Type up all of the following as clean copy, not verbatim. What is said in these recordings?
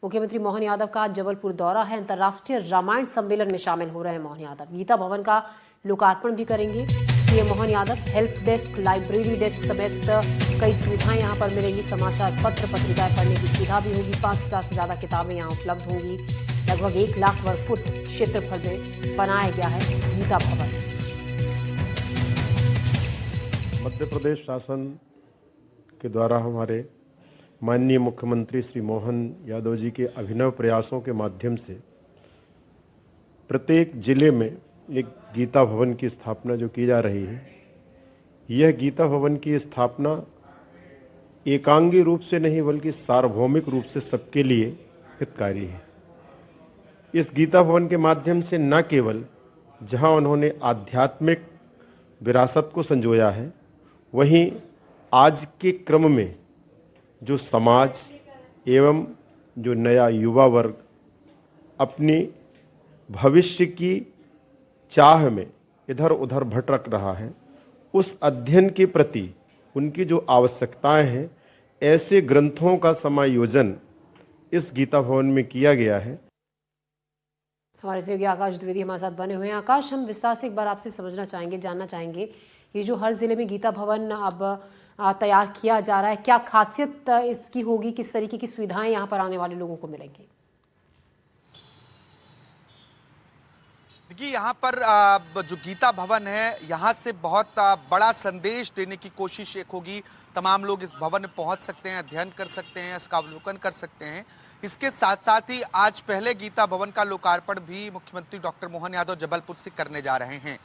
मुख्यमंत्री मोहन यादव का आज जबलपुर दौरा है। अंतर्राष्ट्रीय रामायण सम्मेलन में शामिल हो रहे हैं मोहन यादव। गीता भवन का लोकार्पण भी करेंगे CM Mohan Yadav. Help desk, library desk समेत कई सुविधाएं यहां पर मिलेंगी। समाचार पत्र, पत्रिकाएं पढ़ने की सुविधा भी होगी। 5,000 से ज्यादा किताबें यहां उपलब्ध होंगी। लगभग 1 लाख वर्ग फुट क्षेत्रफल में बनाया गया है गीता भवन। मध्य प्रदेश शासन के द्वारा हमारे माननीय मुख्यमंत्री श्री मोहन यादव जी के अभिनव प्रयासों के माध्यम से प्रत्येक जिले में एक गीता भवन की स्थापना जो की जा रही है, यह गीता भवन की स्थापना एकांगी रूप से नहीं बल्कि सार्वभौमिक रूप से सबके लिए हितकारी है। इस गीता भवन के माध्यम से न केवल जहां उन्होंने आध्यात्मिक विरासत को संजोया है, वहीं आज के क्रम में जो समाज एवं जो नया युवा वर्ग अपनी भविष्य की चाह में इधर उधर भटक रहा है, उस अध्ययन के प्रति उनकी जो आवश्यकताएं हैं, ऐसे ग्रंथों का समायोजन इस गीता भवन में किया गया है। हमारे सहयोगी आकाश द्विवेदी हमारे साथ बने हुए हैं। आकाश, हम विस्तार से एक बार आपसे समझना चाहेंगे, जानना चाहेंगे, ये जो हर जिले में गीता भवन अब तैयार किया जा रहा है, क्या खासियत इसकी होगी, किस तरीके की सुविधाएं यहाँ पर आने वाले लोगों को मिलेंगी? देखिए, यहाँ पर जो गीता भवन है, यहाँ से बहुत बड़ा संदेश देने की कोशिश एक होगी। तमाम लोग इस भवन में पहुँच सकते हैं, अध्ययन कर सकते हैं, इसका अवलोकन कर सकते हैं। इसके साथ साथ ही आज पहले गीता भवन का लोकार्पण भी मुख्यमंत्री डॉक्टर मोहन यादव जबलपुर से करने जा रहे हैं।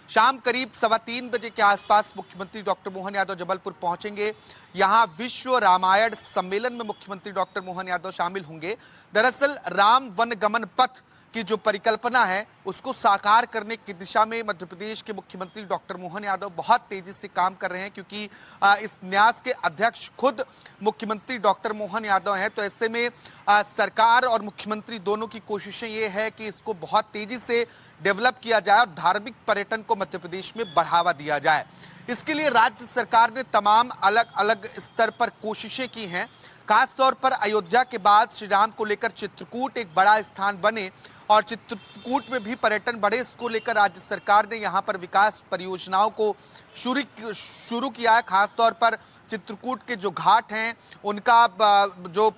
शाम करीब 3:15 बजे के आसपास मुख्यमंत्री डॉक्टर मोहन यादव जबलपुर पहुंचेंगे। यहां विश्व रामायण सम्मेलन में मुख्यमंत्री डॉक्टर मोहन यादव शामिल होंगे। दरअसल राम वन गमन पथ की जो परिकल्पना है, उसको साकार करने की दिशा में मध्य प्रदेश के मुख्यमंत्री डॉक्टर मोहन यादव बहुत तेजी से काम कर रहे हैं, क्योंकि इस न्यास के अध्यक्ष खुद मुख्यमंत्री डॉक्टर मोहन यादव हैं। तो ऐसे में सरकार और मुख्यमंत्री दोनों की कोशिशें ये है कि इसको बहुत तेजी से डेवलप किया जाए और धार्मिक पर्यटन को मध्य प्रदेश में बढ़ावा दिया जाए। इसके लिए राज्य सरकार ने तमाम अलग अलग स्तर पर कोशिशें की हैं। खास तौर पर अयोध्या के बाद श्री राम को लेकर चित्रकूट एक बड़ा स्थान बने और चित्रकूट में भी पर्यटन बढ़े, इसको लेकर राज्य सरकार ने यहाँ पर विकास परियोजनाओं को शुरू किया है। खास तौर पर चित्रकूट के जो घाट हैं, उनका जो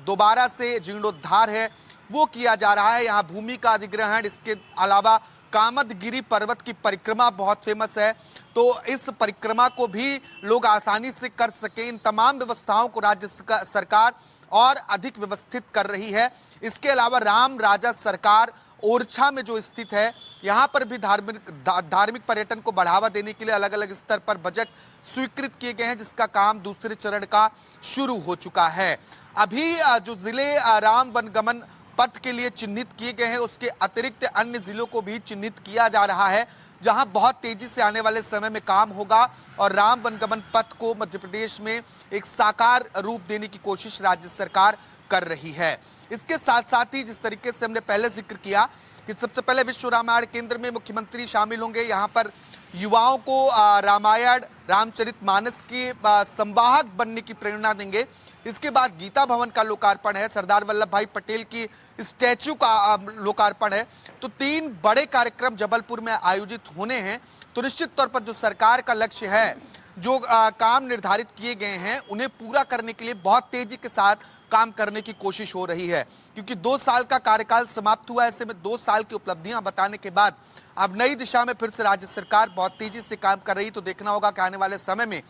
दोबारा से जीर्णोद्धार है वो किया जा रहा है। यहाँ भूमि का अधिग्रहण, इसके अलावा कामदगिरी पर्वत की परिक्रमा बहुत फेमस है, तो इस परिक्रमा को भी लोग आसानी से कर सकें, इन तमाम व्यवस्थाओं को राज्य सरकार और अधिक व्यवस्थित कर रही है। इसके अलावा राम राजा सरकार ओरछा में जो स्थित है, यहाँ पर भी धार्मिक पर्यटन को बढ़ावा देने के लिए अलग अलग स्तर पर बजट स्वीकृत किए गए हैं, जिसका काम दूसरे चरण का शुरू हो चुका है। अभी जो जिले राम वनगमन पथ के लिए चिन्हित किए गए हैं, उसके अतिरिक्त अन्य जिलों को भी चिन्हित किया जा रहा है, जहां बहुत तेजी से आने वाले समय में काम होगा और राम वनगमन पथ को मध्य प्रदेश में एक साकार रूप देने की कोशिश राज्य सरकार कर रही है। इसके साथ साथ ही जिस तरीके से हमने पहले जिक्र किया कि सबसे पहले विश्व रामायण केंद्र में मुख्यमंत्री शामिल होंगे। यहाँ पर युवाओं को रामायण, रामचरितमानस के संवाहक बनने की प्रेरणा देंगे। इसके बाद गीता भवन का लोकार्पण है, सरदार वल्लभ भाई पटेल की स्टैच्यू का लोकार्पण है। तो 3 बड़े कार्यक्रम जबलपुर में आयोजित होने हैं। तो निश्चित तौर पर जो सरकार का लक्ष्य है, जो काम निर्धारित किए गए हैं, उन्हें पूरा करने के लिए बहुत तेजी के साथ काम करने की कोशिश हो रही है, क्योंकि 2 साल का कार्यकाल समाप्त हुआ है। ऐसे में 2 साल की उपलब्धियां बताने के बाद अब नई दिशा में फिर से राज्य सरकार बहुत तेजी से काम कर रही। तो देखना होगा कि आने वाले समय में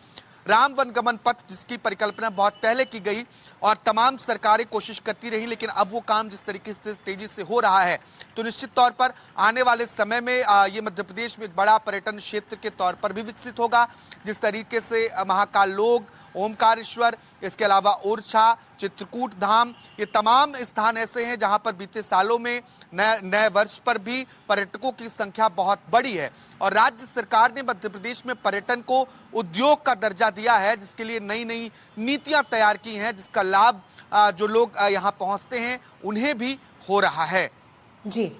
राम वनगमन पथ, जिसकी परिकल्पना बहुत पहले की गई और तमाम सरकारें कोशिश करती रही, लेकिन अब वो काम जिस तरीके से तेजी से हो रहा है, तो निश्चित तौर पर आने वाले समय में ये मध्य प्रदेश में एक बड़ा पर्यटन क्षेत्र के तौर पर भी विकसित होगा। जिस तरीके से महाकाल लोक, ओमकारेश्वर, इसके अलावा ओरछा, चित्रकूट धाम, ये तमाम स्थान ऐसे हैं जहां पर बीते सालों में नए वर्ष पर भी पर्यटकों की संख्या बहुत बड़ी है। और राज्य सरकार ने मध्य प्रदेश में पर्यटन को उद्योग का दर्जा दिया है, जिसके लिए नई नई नीतियां तैयार की हैं, जिसका लाभ जो लोग यहाँ पहुंचते हैं उन्हें भी हो रहा है। जी,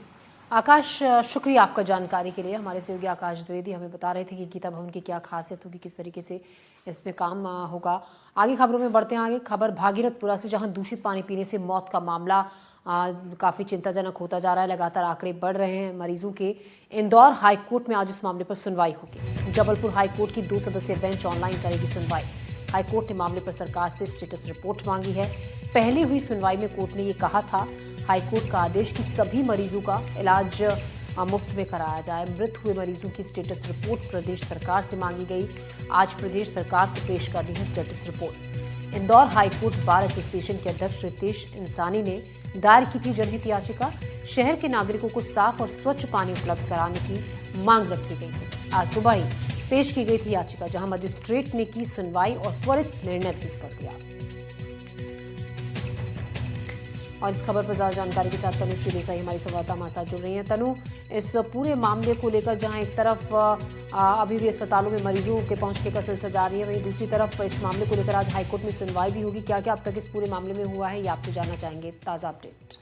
आकाश, शुक्रिया आपका जानकारी के लिए। हमारे सहयोगी आकाश द्विवेदी हमें बता रहे थे कि गीता भवन की क्या खासियत होगी, किस तरीके से इसमें काम होगा। आगे खबरों में बढ़ते हैं। आगे खबर भागीरथपुरा से, जहां दूषित पानी पीने से मौत का मामला काफ़ी चिंताजनक होता जा रहा है। लगातार आंकड़े बढ़ रहे हैं मरीजों के। इंदौर हाईकोर्ट में आज इस मामले पर सुनवाई होगी। जबलपुर हाईकोर्ट की 2 सदस्यीय बेंच ऑनलाइन करेगी सुनवाई। हाईकोर्ट ने मामले पर सरकार से स्टेटस रिपोर्ट मांगी है। पहले हुई सुनवाई में कोर्ट ने ये कहा था, हाईकोर्ट का आदेश कि सभी मरीजों का इलाज मुफ्त में कराया जाए। मृत हुए मरीजों की स्टेटस रिपोर्ट प्रदेश सरकार से मांगी गई। आज प्रदेश सरकार को पेश करनी है status report. Indore high court bar association के अध्यक्ष रितेश इंसानी ने दायर की थी जनहित याचिका। शहर के नागरिकों को साफ और स्वच्छ पानी उपलब्ध कराने की मांग रखी गई थी। आज सुबह ही पेश की गई थी याचिका, जहां मजिस्ट्रेट ने की सुनवाई और त्वरित निर्णय भी इस पर दिया। और इस खबर पर ज्यादा जानकारी के साथ तनु देसाई हमारी संवाददाता हमारे साथ जुड़ रही हैं। तनु, इस पूरे मामले को लेकर जहां एक तरफ अभी भी अस्पतालों में मरीजों के पहुंचने का सिलसिला जारी है, वहीं दूसरी तरफ इस मामले को लेकर आज हाईकोर्ट में सुनवाई भी होगी। क्या क्या अब तक इस पूरे मामले में हुआ है, ये आपसे जानना चाहेंगे। ताज़ा अपडेट।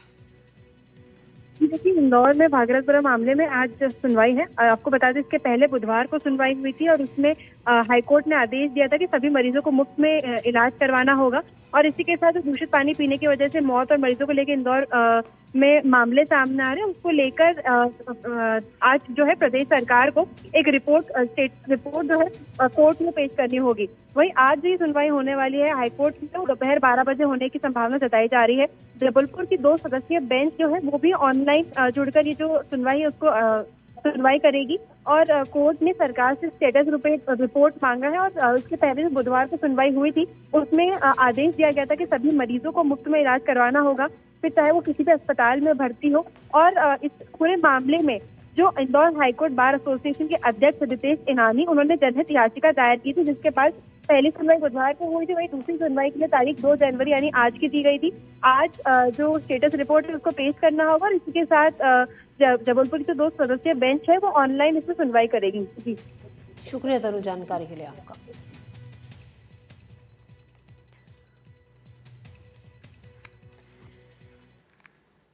देखिए, इंदौर में भागीरथपुरा मामले में आज सुनवाई है। आपको बता दें, इसके पहले बुधवार को सुनवाई हुई थी और उसमें हाईकोर्ट ने आदेश दिया था कि सभी मरीजों को मुफ्त में इलाज करवाना होगा। और इसी के साथ दूषित पानी पीने की वजह से मौत और मरीजों को लेकर इंदौर में मामले सामने आ रहे हैं, उसको लेकर आज जो है प्रदेश सरकार को एक स्टेट रिपोर्ट जो है कोर्ट में पेश करनी होगी। वहीं आज ही सुनवाई होने वाली है हाईकोर्ट में, दोपहर 12 बजे होने की संभावना जताई जा रही है। जबलपुर की 2 सदस्यीय बेंच जो है वो भी ऑनलाइन जुड़कर ये जो सुनवाई है उसको सुनवाई करेगी। और कोर्ट ने सरकार से स्टेटस रिपोर्ट मांगा है। और उसके पहले जो बुधवार को सुनवाई हुई थी उसमें आदेश दिया गया था कि सभी मरीजों को मुफ्त में इलाज करवाना होगा, फिर चाहे वो किसी भी अस्पताल में भर्ती हो। और इस पूरे मामले में जो इंदौर हाईकोर्ट बार एसोसिएशन के अध्यक्ष रितेश इंसानी, उन्होंने जनहित याचिका दायर की थी, जिसके पास पहली सुनवाई बुधवार को हुई थी। वही दूसरी सुनवाई के लिए तारीख 2 जनवरी यानी आज की दी गई थी। आज जो स्टेटस रिपोर्ट है उसको पेश करना होगा और इसी के साथ जबलपुर की 2 सदस्यीय बेंच है वो ऑनलाइन इसमें सुनवाई करेगी। जी, शुक्रिया तनु जानकारी के लिए आपका।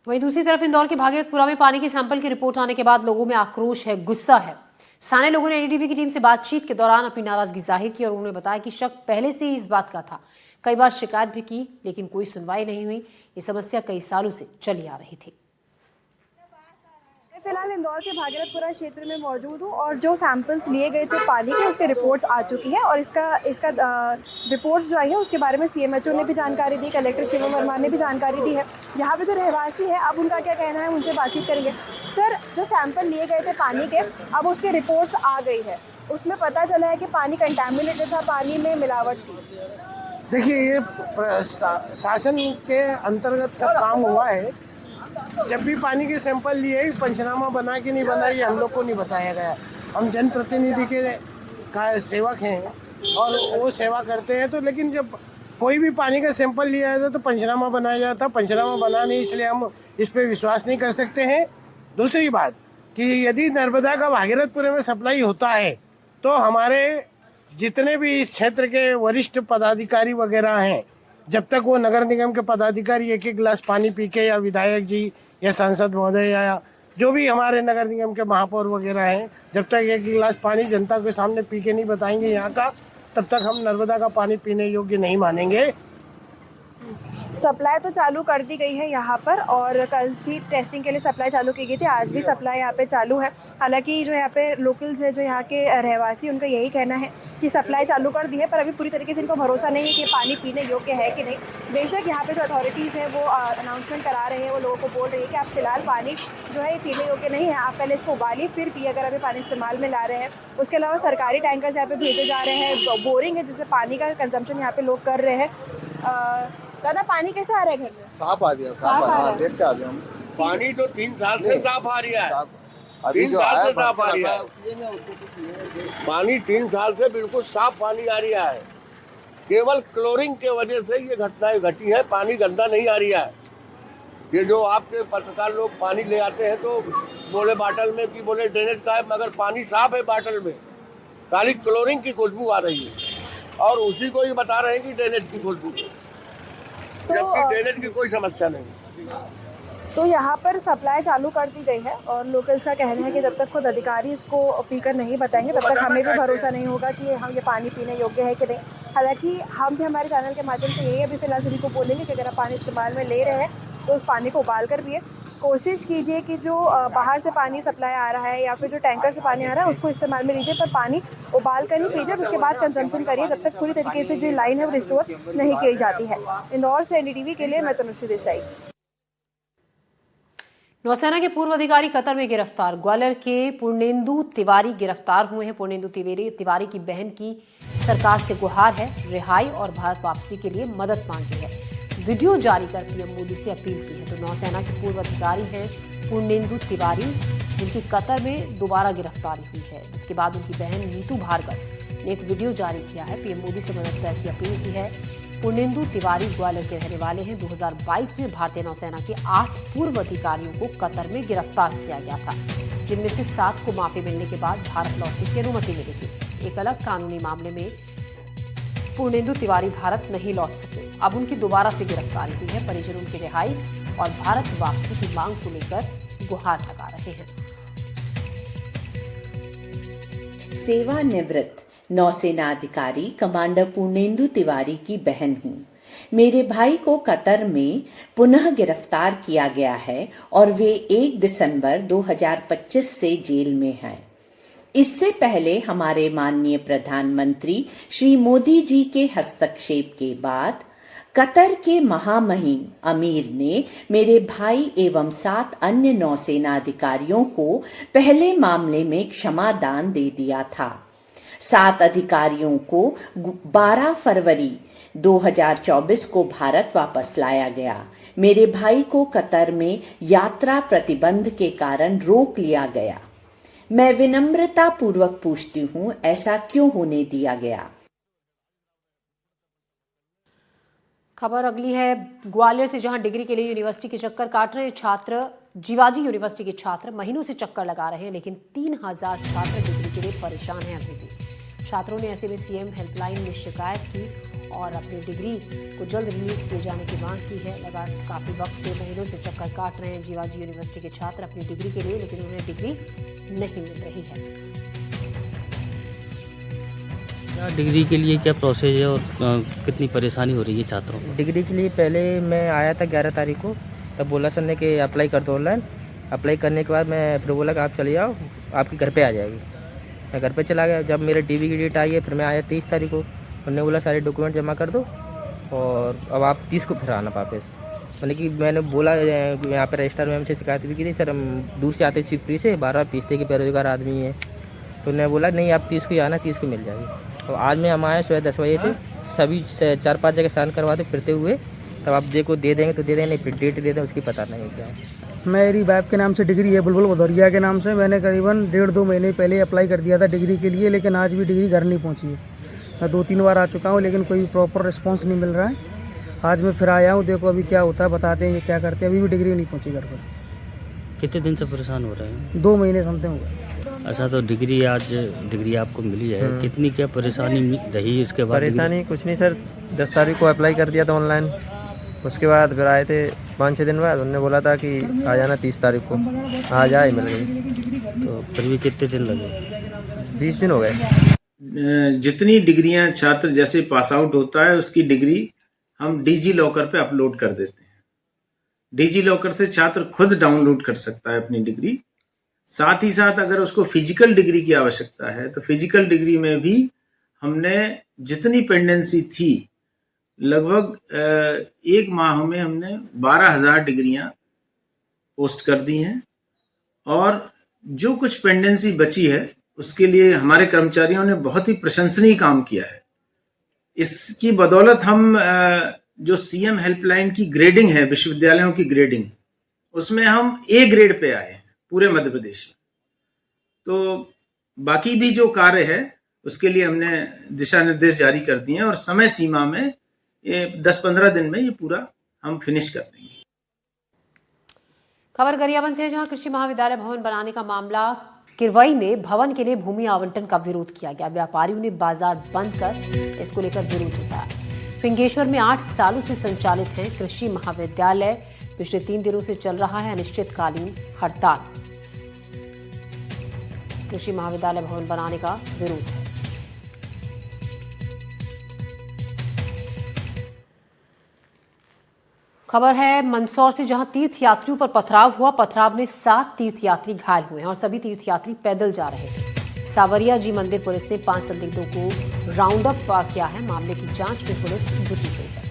वहीं दूसरी तरफ इंदौर के भागीरथपुरा में पानी के सैंपल की रिपोर्ट आने के बाद लोगों में आक्रोश है, गुस्सा है। स्थानीय लोगों ने एनडीटीवी की टीम से बातचीत के दौरान अपनी नाराजगी जाहिर की और उन्होंने बताया कि शक पहले से ही इस बात का था। कई बार शिकायत भी की लेकिन कोई सुनवाई नहीं हुई। ये समस्या कई सालों से चली आ रही थी। फिलहाल इंदौर के भागीरथपुरा क्षेत्र में मौजूद हूँ और जो सैंपल्स लिए गए थे पानी के उसके रिपोर्ट्स आ चुकी है। और इसका रिपोर्ट जो आई है उसके बारे में सीएमएचओ ने भी जानकारी दी, कलेक्टर शिवम वर्मा ने भी जानकारी दी है। यहाँ पे जो रहवासी है अब उनका क्या कहना है, उनसे बातचीत करेंगे। सर, जो सैंपल लिए गए थे पानी के, अब उसके रिपोर्ट्स आ गई है, उसमें पता चला है कि पानी कंटामिनेटेड था, पानी में मिलावट थी। देखिए, ये शासन के अंतर्गत सब काम हुआ है। जब भी पानी के सैंपल लिए पंचनामा बना कि नहीं बना ये हम लोग को नहीं बताया गया। हम जनप्रतिनिधि के का सेवक हैं और वो सेवा करते हैं। तो लेकिन जब कोई भी पानी का सैंपल लिया जाता तो पंचनामा बनाया जाता, पंचनामा बना नहीं, इसलिए हम इस पर विश्वास नहीं कर सकते हैं। दूसरी बात कि यदि नर्मदा का भागीरथपुर में सप्लाई होता है तो हमारे जितने भी इस क्षेत्र के वरिष्ठ पदाधिकारी वगैरह हैं, जब तक वो नगर निगम के पदाधिकारी एक एक गिलास पानी पी के, या विधायक जी या सांसद महोदय या जो भी हमारे नगर निगम के महापौर वगैरह हैं, जब तक एक गिलास पानी जनता के सामने पी के नहीं बताएंगे यहाँ का, तब तक हम नर्मदा का पानी पीने योग्य नहीं मानेंगे। सप्लाई तो चालू कर दी गई है यहाँ पर और कल भी टेस्टिंग के लिए सप्लाई चालू की गई थी। आज भी सप्लाई यहाँ पे चालू है। हालांकि जो यहाँ पे लोकल्स है, जो यहाँ के रहवासी, उनका यही कहना है कि सप्लाई चालू कर दी है, पर अभी पूरी तरीके से इनको भरोसा नहीं है कि पानी पीने योग्य है कि नहीं। बेशक यहाँ पे जो अथॉरिटीज़ हैं वो अनाउंसमेंट करा रहे हैं, वो लोगों को बोल रही है कि आप फिलहाल पानी जो है पीने योग्य नहीं है, आप पहले इसको उबालिए फिर पिए अगर अभी पानी इस्तेमाल में ला रहे हैं। उसके अलावा सरकारी टैंकर्स यहाँ पे भेजे जा रहे हैं, बोरिंग है जिससे पानी का कंजम्पशन यहाँ पे लोग कर रहे हैं। दादा, पानी कैसे आ रहा है घर में? साफ आ गया, साफ आ रहा है। देख के आ गया हम। पानी तो 3 साल से साफ आ रहा है। अभी 3 जो साल आया से साफ आ रहा है पानी, 3 साल से बिल्कुल साफ पानी आ रहा है। केवल क्लोरीन के वजह से ये घटनाएं घटी है, पानी गंदा नहीं आ रहा है। ये जो आपके पत्रकार लोग पानी ले आते हैं तो बोले बाटल में कि बोले ड्रेनेज का है, मगर पानी साफ है बाटल में, खाली क्लोरीन की खुशबू आ रही है और उसी को ही बता रहे हैं कि ड्रेनेज की खुशबू, जबकि ड्रेनेज की कोई समस्या नहीं। तो यहाँ पर सप्लाई चालू कर दी गई है और लोकल्स का कहना है कि जब तक खुद अधिकारी इसको पीकर नहीं बताएंगे तब तक हमें भी भरोसा नहीं होगा कि हम ये पानी पीने योग्य है कि नहीं। हालांकि हम भी हमारे चैनल के माध्यम से यही अभी फिलहाल सभी को बोलेंगे कि अगर आप पानी इस्तेमाल में ले रहे हैं तो उस पानी को उबाल कर पिए। कोशिश कीजिए कि जो बाहर से पानी सप्लाई आ रहा है या फिर जो टैंकर से पानी आ रहा है उसको इस्तेमाल में लीजिए, पर पानी उबाल कर ही पीजिए, उसके बाद कंजम्पशन करिए जब तक पूरी तरीके से जो लाइन है वो रिस्टोर नहीं की जाती है। इंदौर से एनडीटीवी के लिए मैं तनुश्री देसाई। नौसेना के पूर्व अधिकारी कतर में गिरफ्तार। ग्वालियर के पूर्णेंदु तिवारी गिरफ्तार हुए हैं। पूर्णेंदु तिवारी की बहन की सरकार से गुहार है, रिहाई और भारत वापसी के लिए मदद मांगी है। वीडियो जारी कर पीएम मोदी से अपील की है। तो नौसेना के पूर्व अधिकारी हैं पूर्णेंदु तिवारी, जिनकी कतर में दोबारा गिरफ्तारी हुई है, जिसके बाद उनकी बहन नीतू भार्गव ने एक वीडियो जारी किया है, पीएम मोदी से मदद की अपील की है। पूर्णेंदु तिवारी ग्वालियर के रहने वाले हैं। 2022 में भारतीय नौसेना के 8 पूर्व अधिकारियों को कतर में गिरफ्तार किया गया था, जिनमें से 7 को माफी मिलने के बाद भारत लौटने की अनुमति मिली थी। एक अलग कानूनी मामले में पूर्णेंदु तिवारी भारत नहीं लौट सके। अब उनकी दोबारा से गिरफ्तारी हुई है। परिजन उनकी रिहाई और भारत वापसी की मांग को लेकर गुहार लगा रहे हैं। सेवानिवृत्त नौसेना अधिकारी कमांडर पूर्णेंदु तिवारी की बहन हूँ। मेरे भाई को कतर में पुनः गिरफ्तार किया गया है और वे 1 दिसंबर 2025 से जेल में हैं। इससे पहले हमारे माननीय प्रधानमंत्री श्री मोदी जी के हस्तक्षेप के बाद कतर के महामहिम अमीर ने मेरे भाई एवं 7 अन्य नौसेना अधिकारियों को पहले मामले में क्षमा दान दे दिया था। 7 अधिकारियों को 12 फरवरी 2024 को भारत वापस लाया गया। मेरे भाई को कतर में यात्रा प्रतिबंध के कारण रोक लिया गया। मैं विनम्रता पूर्वक पूछती हूँ, ऐसा क्यों होने दिया गया? खबर अगली है ग्वालियर से, जहां डिग्री के लिए यूनिवर्सिटी के चक्कर काट रहे छात्र। जीवाजी यूनिवर्सिटी के छात्र महीनों से चक्कर लगा रहे हैं, लेकिन 3000 छात्र डिग्री के लिए परेशान हैं अभी भी। छात्रों ने ऐसे में सीएम हेल्पलाइन में शिकायत की और अपनी डिग्री को जल्द रिलीज किए जाने की मांग की है। लगातार काफी वक्त से महीनों से चक्कर काट रहे हैं जीवाजी यूनिवर्सिटी के छात्र अपनी डिग्री के लिए, लेकिन उन्हें डिग्री नहीं मिल रही है। डिग्री के लिए क्या प्रोसेस है और कितनी परेशानी हो रही है छात्रों को? डिग्री के लिए पहले मैं आया था 11 तारीख को, तब बोला सर ने कि अप्लाई कर दो ऑनलाइन। अप्लाई करने के बाद मैं फिर बोला कि आप चले जाओ, आपके घर पे आ जाएगी। मैं घर पे चला गया। जब मेरे डीवी की डेट आई है फिर मैं आया 30 तारीख को। उन्होंने बोला सारे डॉक्यूमेंट जमा कर दो और अब आप 30 को फिर आना वापस। मैंने कि मैंने बोला यहाँ पर रजिस्टर मैम से शिकायत भी की थी, सर हम दूर से आते शिवपुरी से, 12 पीसते के बेरोजगार आदमी हैं। तो उन्होंने बोला नहीं आप 30 को ही आना, 30 को मिल जाएगी। तो आज मैं हम आए सुबह 10 बजे से, सभी 4-5 जगह साइन करवाते फिरते हुए, तब आप देखो दे देंगे तो दे देंगे, नहीं फिर डेट दे दें उसकी पता नहीं क्या है। मेरी वाइफ के नाम से डिग्री है, बुलबुल भदौरिया के नाम से। मैंने करीबन 1.5-2 महीने पहले अप्लाई कर दिया था डिग्री के लिए, लेकिन आज भी डिग्री घर नहीं पहुंची है। मैं 2-3 बार आ चुका हूं, लेकिन कोई प्रॉपर रिस्पांस नहीं मिल रहा है। आज मैं फिर आया हूं, देखो अभी क्या होता है, बताते हैं ये क्या करते हैं। अभी भी डिग्री नहीं पहुंची घर पर। कितने दिन से परेशान हो रहे हैं? 2 महीने समथिंग हो गए। अच्छा, तो डिग्री आपको मिली है, कितनी क्या परेशानी रही इसके बाद? परेशानी कुछ नहीं सर, 10 तारीख को अप्लाई कर दिया था ऑनलाइन। उसके बाद फिर आए थे 5-6 दिन बाद, उन्होंने बोला था कि आ जाना 30 तारीख को। आज आए, मिल गई। तो फिर भी कितने दिन लगे? 20 दिन हो गए। जितनी डिग्रियां छात्र जैसे पास आउट होता है उसकी डिग्री हम डिजी लॉकर पे अपलोड कर देते हैं। डिजी लॉकर से छात्र खुद डाउनलोड कर सकता है अपनी डिग्री। साथ ही साथ अगर उसको फिजिकल डिग्री की आवश्यकता है तो फिजिकल डिग्री में भी हमने जितनी पेंडेंसी थी, लगभग 1 माह में हमने 12,000 डिग्रियां पोस्ट कर दी हैं। और जो कुछ पेंडेंसी बची है उसके लिए हमारे कर्मचारियों ने बहुत ही प्रशंसनीय काम किया है। इसकी बदौलत हम जो सीएम हेल्पलाइन की ग्रेडिंग है, विश्वविद्यालयों की ग्रेडिंग, उसमें हम ए ग्रेड पे आए हैं पूरे मध्य प्रदेश में। तो बाकी भी जो कार्य है उसके लिए हमने दिशा निर्देश जारी कर दिए हैं और समय सीमा में ये 10-15 दिन में ये पूरा हम फिनिश कर देंगे। खबर गरियाबंद से, जहां कृषि महाविद्यालय भवन बनाने का मामला किरवई में भवन के लिए भूमि आवंटन का विरोध किया गया। व्यापारियों ने बाजार बंद कर इसको लेकर विरोध जताया। फिंगेश्वर में 8 सालों से संचालित है कृषि महाविद्यालय पिछले 3 दिनों से चल रहा है अनिश्चितकालीन हड़ताल। कृषि महाविद्यालय भवन बनाने का विरोध है। खबर है मंदसौर से, जहां तीर्थयात्रियों पर पथराव हुआ। पथराव में 7 तीर्थयात्री घायल हुए हैं और सभी तीर्थयात्री पैदल जा रहे थे। सावरिया जी मंदिर पुलिस ने 5 संदिग्धों को राउंड अप किया है। मामले की जांच में पुलिस जुटी हुई है।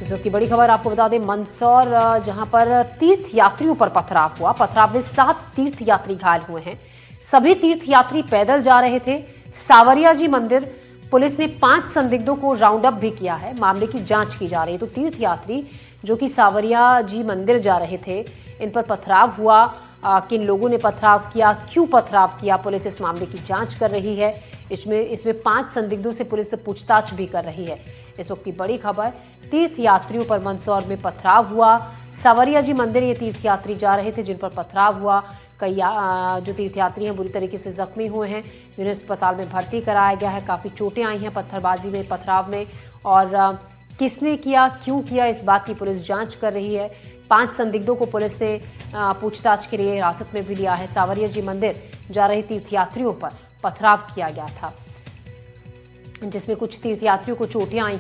इस वक्त की बड़ी खबर आपको बता दें, मंदसौर जहां पर तीर्थयात्रियों पर पथराव हुआ। पथराव में 7 तीर्थयात्री घायल हुए हैं। सभी तीर्थयात्री पैदल जा रहे थे। सावरिया जी मंदिर पुलिस ने 5 संदिग्धों को राउंड अप भी किया है। मामले की जांच की जा रही है। तो तीर्थयात्री जो कि सावरिया जी मंदिर जा रहे थे, इन पर पथराव हुआ। किन लोगों ने पथराव किया, क्यों पथराव किया, पुलिस इस मामले की जांच कर रही है। इसमें 5 संदिग्धों से पुलिस पूछताछ भी कर रही है। इस वक्त की बड़ी खबर, तीर्थयात्रियों पर मंदसौर में पथराव हुआ। सावरिया जी मंदिर ये तीर्थयात्री जा रहे थे जिन पर पथराव हुआ। कई जो तीर्थयात्री हैं बुरी तरीके से जख्मी हुए हैं, जिन्हें अस्पताल में भर्ती कराया गया है। काफ़ी चोटें आई हैं पत्थरबाजी में, पथराव में, और किसने किया, क्यों किया, इस बात की पुलिस जांच कर रही है। 5 संदिग्धों को पुलिस ने पूछताछ के लिए हिरासत में भी लिया है। सावरिया जी मंदिर जा रहे तीर्थयात्रियों पर पथराव किया गया था, जिसमें कुछ तीर्थयात्रियों को चोटें आई हैं।